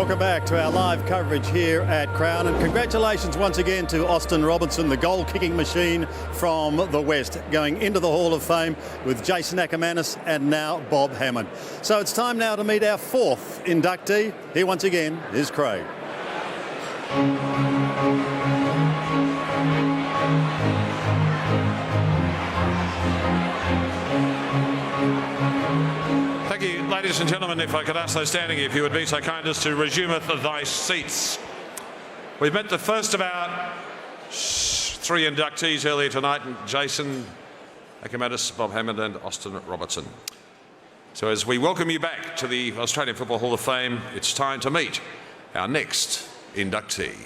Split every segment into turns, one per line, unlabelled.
Welcome back to our live coverage here at Crown, and congratulations once again to Austin Robertson, the goal-kicking machine from the West, going into the Hall of Fame with Jason Ackermanis and now Bob Hammond. So it's time now to meet our fourth inductee. Here once again is Craig.
Ladies and gentlemen, if I could ask those standing, if you would be so kind as to resumeth thy seats. We've met the first of our three inductees earlier tonight, Jason Ackermanis, Bob Hammond and Austin Robertson. So as we welcome you back to the Australian Football Hall of Fame, it's time to meet our next inductee.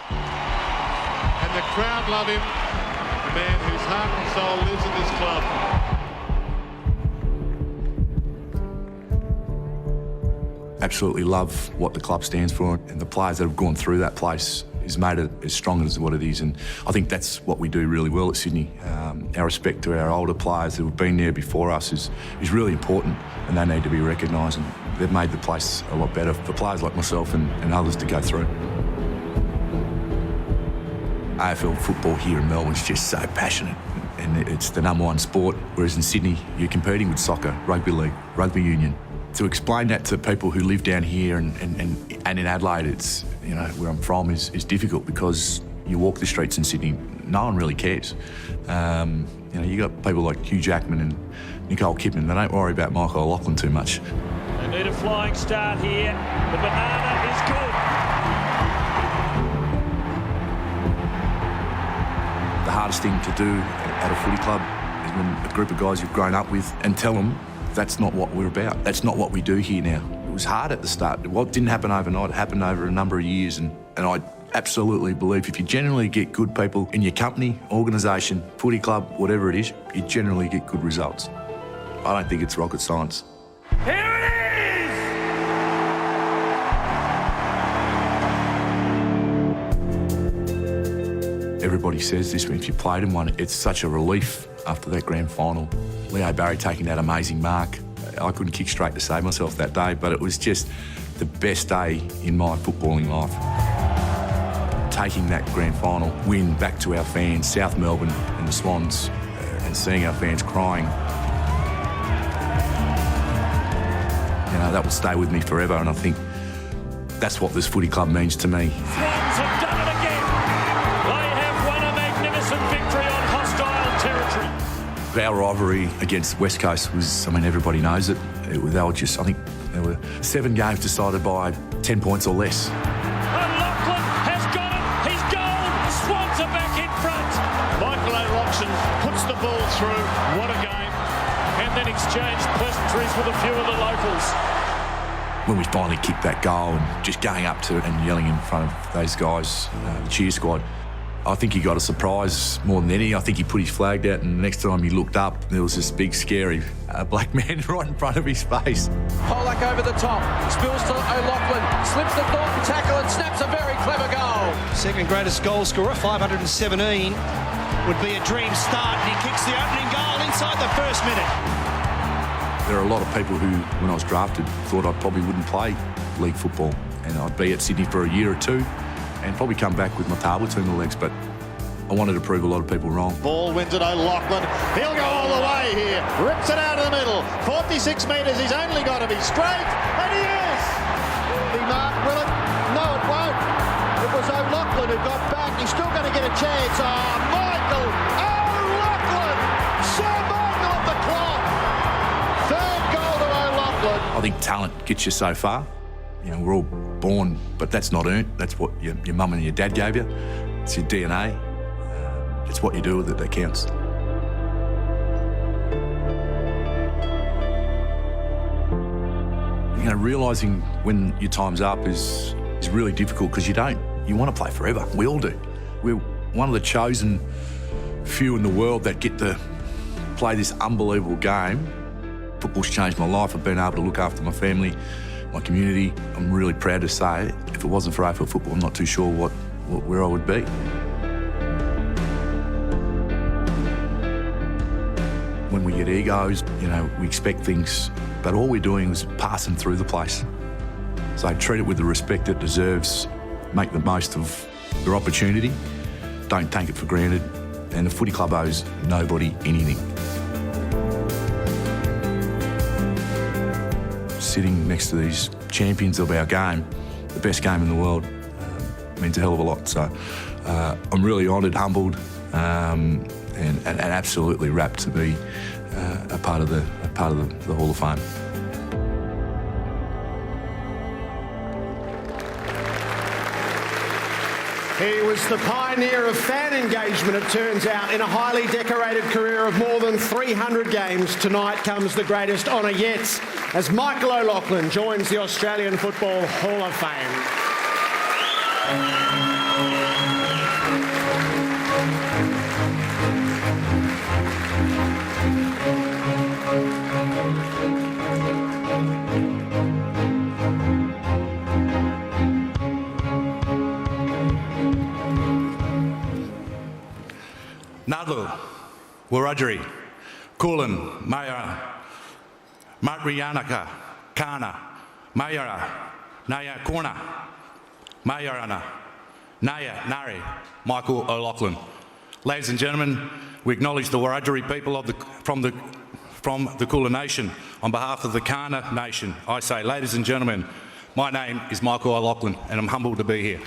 And the crowd love him, the man whose heart and soul lives in this club.
Absolutely love what the club stands for, and the players that have gone through that place has made it as strong as what it is, and I think that's what we do really well at Sydney. Our respect to our older players who have been there before us is really important, and they need to be recognised, and they've made the place a lot better for players like myself and others to go through. AFL football here in Melbourne is just so passionate, and it's the #1 sport, whereas in Sydney you're competing with soccer, rugby league, rugby union. To explain that to people who live down here and in Adelaide, it's, you know, where I'm from, is difficult, because you walk the streets in Sydney, no one really cares. You know, you got people like Hugh Jackman and Nicole Kidman, they don't worry about Michael O'Loughlin too much.
They need a flying start here. The banana is good.
The hardest thing to do at a footy club is when a group of guys you've grown up with, and tell them that's not what we're about. That's not what we do here now. It was hard at the start. It didn't happen overnight. It happened over a number of years. And I absolutely believe if you generally get good people in your company, organisation, footy club, whatever it is, you generally get good results. I don't think it's rocket science.
Here it is!
Everybody says this, if you played in one, it's such a relief after that grand final. Leo Barry taking that amazing mark. I couldn't kick straight to save myself that day, but it was just the best day in my footballing life. Taking that grand final win back to our fans, South Melbourne and the Swans, and seeing our fans crying. You know, that will stay with me forever, and I think that's what this footy club means to me.
Swans have done it again. They have won a magnificent victory on hostile territory.
Our rivalry against West Coast was, I mean, everybody knows it. They were just, I think there were 7 games decided by 10 points or less.
O'Loughlin has got it. He's goal. The Swans are back in front.
Michael O'Loughlin puts the ball through. What a game.
And then exchanged pleasantries with a few of the locals.
When we finally kicked that goal and just going up to it and yelling in front of those guys, the cheer squad, I think he got a surprise more than any. I think he put his flag out, and the next time he looked up, there was this big, scary black man right in front of his face.
Pollock over the top, spills to O'Loughlin, slips the Thornton tackle and snaps a very clever goal.
Second greatest goal scorer, 517, would be a dream start, and he kicks the opening goal inside the first minute.
There are a lot of people who, when I was drafted, thought I probably wouldn't play league football, and I'd be at Sydney for a year or two and probably come back with my tail between the legs, but I wanted to prove a lot of people wrong.
Ball wins it, O'Loughlin. He'll go all the way here. Rips it out of the middle. 46 metres. He's only got to be straight. And he is.
Will he mark? Will it? No, it won't. It was O'Loughlin who got back. He's still going to get a chance. Michael O'Loughlin. Sir Michael of the clock. Third goal to O'Loughlin.
I think talent gets you so far. You know, we're all born, but that's not earned. That's what your mum and your dad gave you. It's your DNA. It's what you do with it that counts. You know, realising when your time's up is really difficult, because you want to play forever. We all do. We're one of the chosen few in the world that get to play this unbelievable game. Football's changed my life. I've been able to look after my family, my community. I'm really proud to say, if it wasn't for AFL football, I'm not too sure where I would be. When we get egos, you know, we expect things but all we're doing is passing through the place. So treat it with the respect it deserves, make the most of your opportunity, don't take it for granted, and the footy club owes nobody anything. Sitting next to these champions of our game, the best game in the world, means a hell of a lot. So I'm really honoured, humbled, and absolutely rapt to be a part of the Hall of Fame.
He was the pioneer of fan engagement, it turns out, in a highly decorated career of more than 300 games. Tonight comes the greatest honour yet, as Michael O'Loughlin joins the Australian Football Hall of Fame.
Nadlu, Wiradjuri, Kulin, Maya, Matriyanaka, Kana, Mayara, Naya Korna, Mayarana, Naya, Nari, Michael O'Loughlin. Ladies and gentlemen, we acknowledge the Wiradjuri people from the Kulin Nation. On behalf of the Kana Nation, I say, ladies and gentlemen, my name is Michael O'Loughlin and I'm humbled to be here.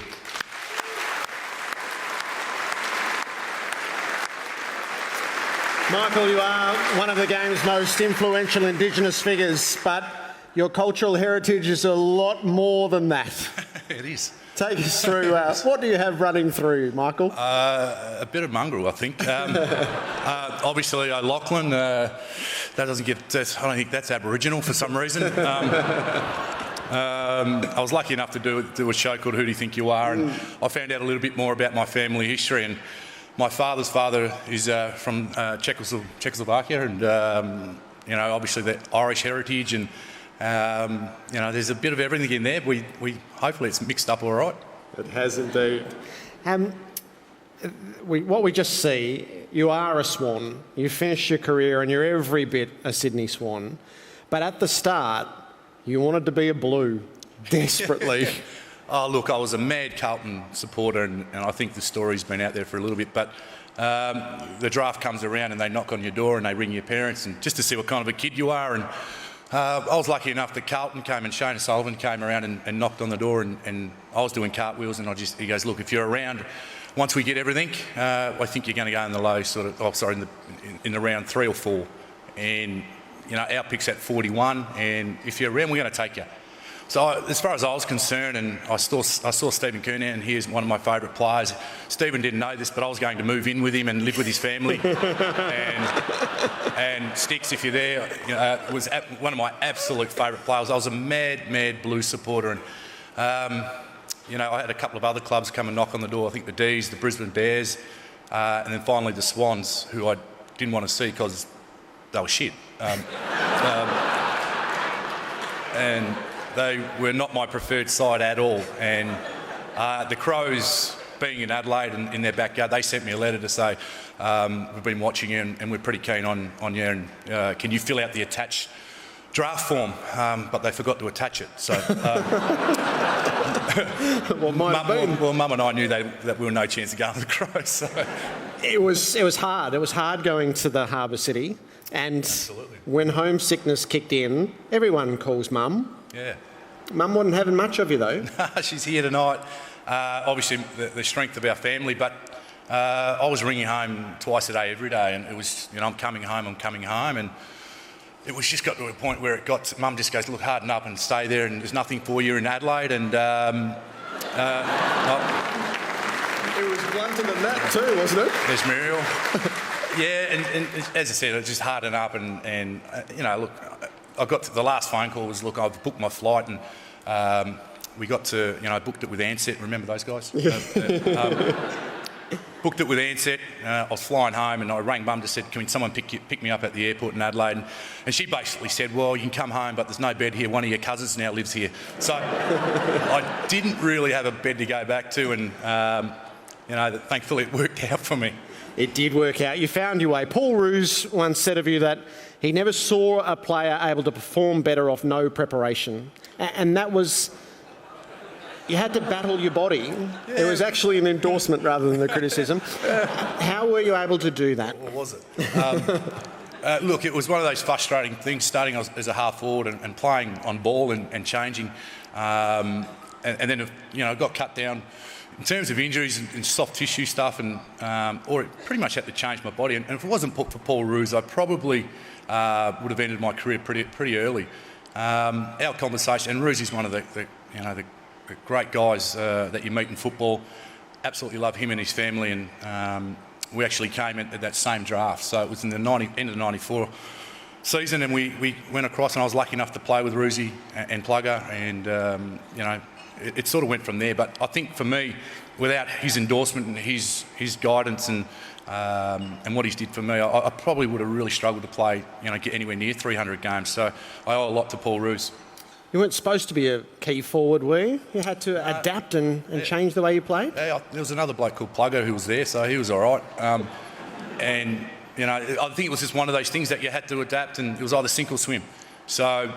Michael, you are one of the game's most influential Indigenous figures, but your cultural heritage is a lot more than that.
It is.
Take us through, what do you have running through, Michael?
A bit of mongrel, I think. Obviously, O'Loughlin, that doesn't get, I don't think that's Aboriginal for some reason. I was lucky enough to do a show called Who Do You Think You Are, and I found out a little bit more about my family history. And my father's father is from Czechoslovakia, and obviously the Irish heritage, and there's a bit of everything in there. We hopefully it's mixed up all right.
It has indeed. What we just see, you are a Swan. You finished your career, and you're every bit a Sydney Swan. But at the start, you wanted to be a Blue desperately.
Oh, look, I was a mad Carlton supporter, and I think the story's been out there for a little bit, but the draft comes around and they knock on your door and they ring your parents and just to see what kind of a kid you are. And I was lucky enough that Carlton came and Shane Sullivan came around and knocked on the door, and I was doing cartwheels, and he goes, look, if you're around, once we get everything, I think you're going to go in the low in the round 3 or 4. And, our pick's at 41, and if you're around, we're going to take you. So as far as I was concerned, and I saw Stephen Kernahan, and he's one of my favourite players. Stephen didn't know this, but I was going to move in with him and live with his family. and Sticks, if you're there, was one of my absolute favourite players. I was a mad Blue supporter, and I had a couple of other clubs come and knock on the door. I think the D's, the Brisbane Bears, and then finally the Swans, who I didn't want to see because they were shit. And they were not my preferred side at all. And the Crows, being in Adelaide and in their backyard, they sent me a letter to say, we've been watching you and we're pretty keen on you, and can you fill out the attached draft form? But they forgot to attach it. So, Mum and I knew that we were no chance of going to the Crows. So.
It was hard. It was hard going to the Harbour City. And absolutely. When homesickness kicked in, everyone calls Mum.
Yeah.
Mum wasn't having much of you, though.
She's here tonight. Obviously, the strength of our family, but I was ringing home twice a day, every day, and it was, I'm coming home, and it was just got to a point where Mum just goes, look, harden up and stay there, and there's nothing for you in Adelaide, and...
It was blunter than that too, wasn't it?
There's Muriel. Yeah, and as I said, it just hardened up, and look, I got to the last phone call was, look, I've booked my flight, and we got to, I booked it with Ansett. Remember those guys? Yeah. Booked it with Ansett. I was flying home, and I rang Mum, just said, can someone pick me up at the airport in Adelaide? And she basically said, well, you can come home, but there's no bed here. One of your cousins now lives here. So I didn't really have a bed to go back to, and thankfully it worked out for me.
It did work out. You found your way. Paul Roos once said of you that he never saw a player able to perform better off no preparation. And that was... You had to battle your body. Yeah. It was actually an endorsement rather than a criticism. How were you able to do that?
What was it? Look, it was one of those frustrating things, starting as a half forward and playing on ball and changing. And then, I got cut down in terms of injuries and soft tissue stuff, or it pretty much had to change my body. And if it wasn't for Paul Roos, I probably would have ended my career pretty early. Our conversation, and Roos is one of the great guys that you meet in football. Absolutely love him and his family, and we actually came at that same draft. So it was in the end of the 94 season, and we went across, and I was lucky enough to play with Roosie and Plugger, and it sort of went from there. But I think for me, without his endorsement and his guidance and what he's did for me, I probably would have really struggled to play, get anywhere near 300 games. So I owe a lot to Paul Roos.
You weren't supposed to be a key forward, were you? You had to adapt and change the way you played?
Yeah, there was another bloke called Plugger who was there, so he was all right. And, I think it was just one of those things that you had to adapt, and it was either sink or swim. So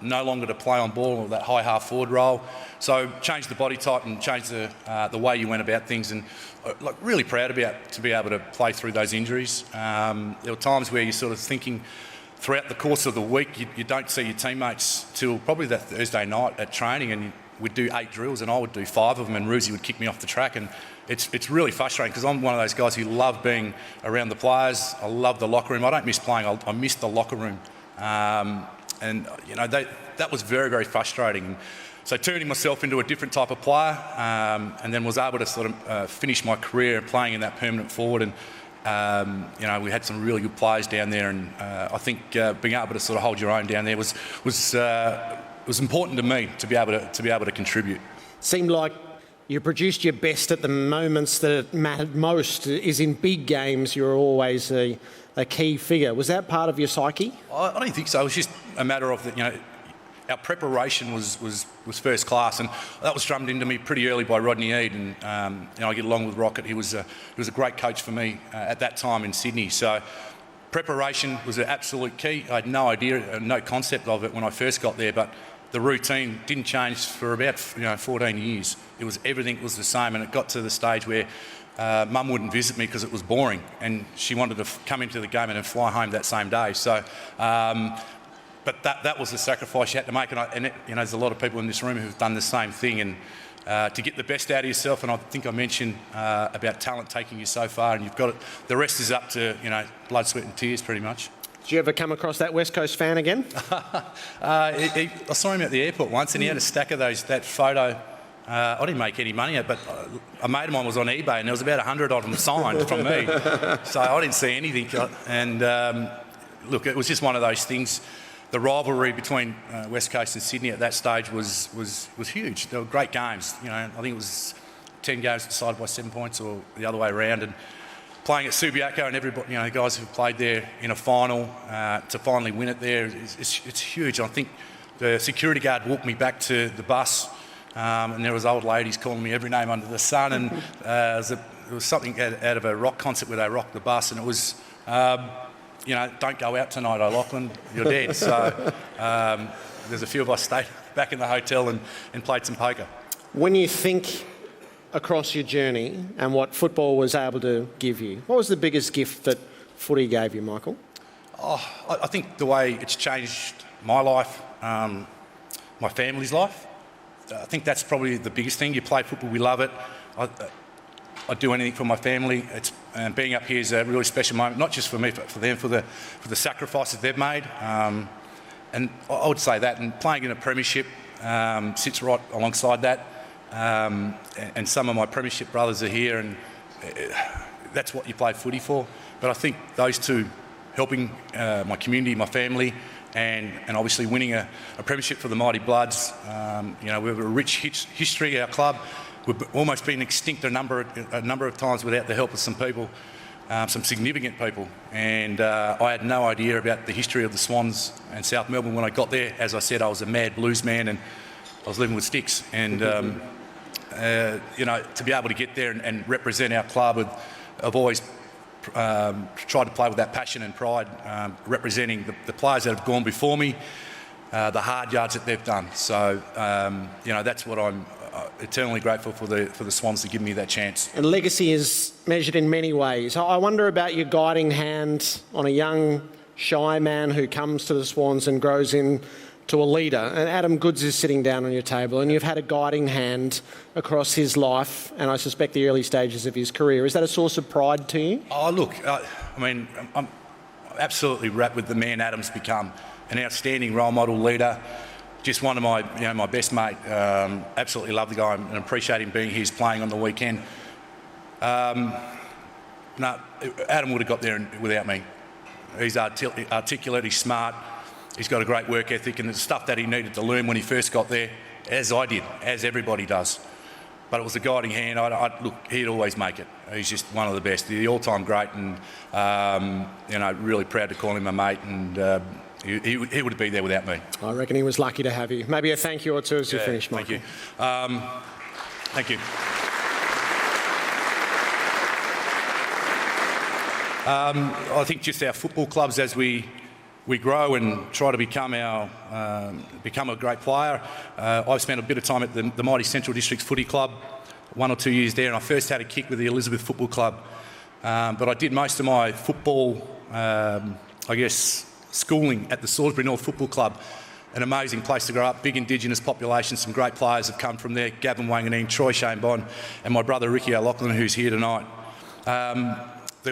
no longer to play on ball or that high half forward role. So changed the body type and changed the way you went about things, and really proud to be able to play through those injuries. There were times where you're sort of thinking, throughout the course of the week, you don't see your teammates till probably that Thursday night at training, and we'd do 8 drills, and I would do 5 of them, and Roosie would kick me off the track, and it's really frustrating because I'm one of those guys who love being around the players. I love the locker room. I don't miss playing. I miss the locker room, and that was very, very frustrating. So turning myself into a different type of player, and then was able to sort of finish my career playing in that permanent forward. And we had some really good players down there, and I think being able to sort of hold your own down there was important to me to be able to contribute.
Seemed like you produced your best at the moments that it mattered most. Is in big games you're always a key figure. Was that part of your psyche?
I don't think so. It was just a matter of our preparation was first class, and that was drummed into me pretty early by Rodney Eade. And I get along with Rocket. He was a great coach for me at that time in Sydney. So preparation was an absolute key. I had no idea, no concept of it when I first got there, but the routine didn't change for about 14 years. Everything was the same, and it got to the stage where Mum wouldn't visit me because it was boring, and she wanted to come into the game and then fly home that same day. So. But that was the sacrifice you had to make, and there's a lot of people in this room who've done the same thing, and to get the best out of yourself. And I think I mentioned about talent taking you so far, and you've got it. The rest is up to blood, sweat, and tears, pretty much.
Did you ever come across that West Coast fan again?
I saw him at the airport once, and he had a stack of that photo. I didn't make any money yet, but a mate of mine was on eBay, and there was about 100 of them signed from me. So I didn't see anything. And look, it was just one of those things. The rivalry between West Coast and Sydney at that stage was huge. They were great games. I think it was 10 games decided by 7 points or the other way around. And playing at Subiaco and everybody, guys who've played there in a final to finally win it there, it's huge. I think the security guard walked me back to the bus, and there was old ladies calling me every name under the sun. And it was something out of a rock concert where they rocked the bus, and it was. Don't go out tonight, O'Loughlin, you're dead. So there's a few of us stayed back in the hotel and played some poker.
When you think across your journey and what football was able to give you, what was the biggest gift that footy gave you, Michael?
I think the way it's changed my life, my family's life. I think that's probably the biggest thing. You play football, we love it. I'd do anything for my family. Being up here is a really special moment, not just for me, but for them, for the sacrifices they've made. And I would say that, and playing in a premiership sits right alongside that. And some of my premiership brothers are here, and that's what you play footy for. But I think those two, helping my community, my family, and obviously winning a premiership for the Mighty Bloods. We have a rich history, our club. We've almost been extinct a number of times without the help of some people, some significant people. And I had no idea about the history of the Swans and South Melbourne when I got there. As I said, I was a mad blues man, and I was living with sticks. And to be able to get there and represent our club with I've always tried to play with that passion and pride, representing the players that have gone before me, the hard yards that they've done. So, that's what I'm eternally grateful for the Swans to give me that chance.
And legacy is measured in many ways. I wonder about your guiding hand on a young, shy man who comes to the Swans and grows into a leader. And Adam Goodes is sitting down on your table, and you've had a guiding hand across his life and I suspect the early stages of his career. Is that a source of pride to you?
Oh, look, I'm absolutely wrapped with the man Adam's become. An outstanding role model leader. Just one of my, my best mate. Absolutely love the guy and appreciate him being here, playing on the weekend. No, Adam would have got there without me. He's articulate, he's smart, he's got a great work ethic, and the stuff that he needed to learn when he first got there, as I did, as everybody does. But it was a guiding hand. Look, he'd always make it. He's just one of the best, the all-time great, and really proud to call him a mate. And he would be there without me.
I reckon he was lucky to have you. Maybe a thank you or two as you finish, Michael.
Thank you. Thank you. I think just our football clubs, as we grow and try to become a great player. I've spent a bit of time at the mighty Central Districts Footy Club, 1 or 2 years there, and I first had a kick with the Elizabeth Football Club. But I did most of my football, schooling at the Salisbury North Football Club. An amazing place to grow up, big Indigenous population, some great players have come from there, Gavin Wanganeen, Troy Shane Bond, and my brother Ricky O'Loughlin, who's here tonight.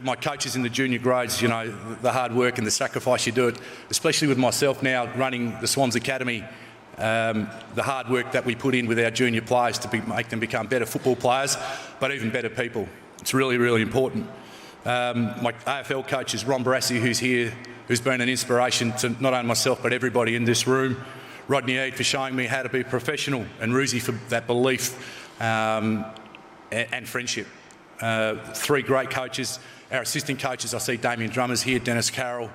My coaches in the junior grades, the hard work and the sacrifice you do it, especially with myself now running the Swans Academy, the hard work that we put in with our junior players to make them become better football players, but even better people. It's really, really important. My AFL coach is Ron Barassi, who's here, who's been an inspiration to not only myself but everybody in this room. Rodney Eade for showing me how to be professional, and Ruzi for that belief and friendship. 3 great coaches. Our assistant coaches, I see Damien Drummers here, Dennis Carroll,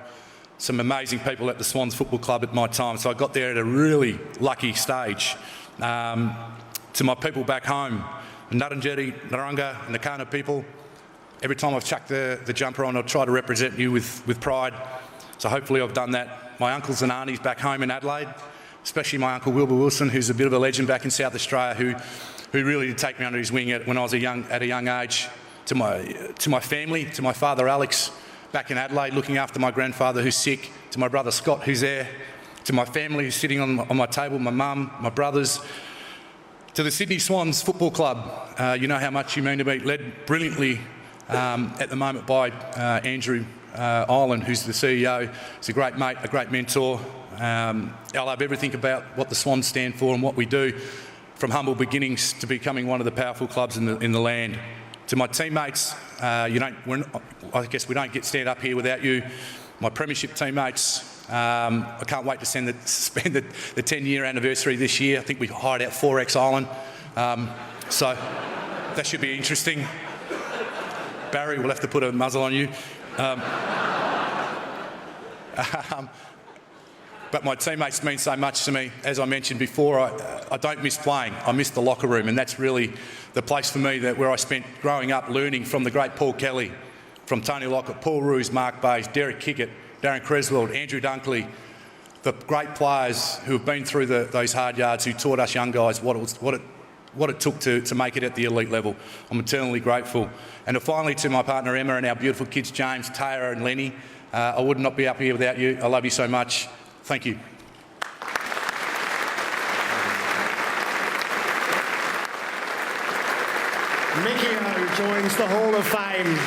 some amazing people at the Swans Football Club at my time. So I got there at a really lucky stage. To my people back home, Nurrunjeri, Narunga, and the Nakana people, every time I've chucked the jumper on, I'll try to represent you with pride. So hopefully I've done that. My uncles and aunties back home in Adelaide, especially my uncle Wilbur Wilson, who's a bit of a legend back in South Australia, who really did take me under his wing when I was at a young age. To my family, to my father Alex, back in Adelaide, looking after my grandfather who's sick, to my brother Scott who's there, to my family who's sitting on my table, my mum, my brothers, to the Sydney Swans Football Club. You know how much you mean to me, led brilliantly at the moment by Andrew Ireland, who's the CEO. He's a great mate, a great mentor. I love everything about what the Swans stand for and what we do, from humble beginnings to becoming one of the powerful clubs in the land. To my teammates, I guess we don't stand up here without you. My premiership teammates, I can't wait to spend the 10-year anniversary this year. I think we hired out 4X Island, so that should be interesting. Barry, we'll have to put a muzzle on you. But my teammates mean so much to me. As I mentioned before, I don't miss playing. I miss the locker room, and that's really the place for me where I spent growing up learning from the great Paul Kelly, from Tony Lockett, Paul Roos, Mark Bays, Derek Kickett, Darren Creswell, Andrew Dunkley, the great players who have been through those hard yards, who taught us young guys what it took to make it at the elite level. I'm eternally grateful. And finally, to my partner Emma and our beautiful kids, James, Tara and Lenny, I would not be up here without you. I love you so much. Thank you.
Micky joins the Hall of Fame.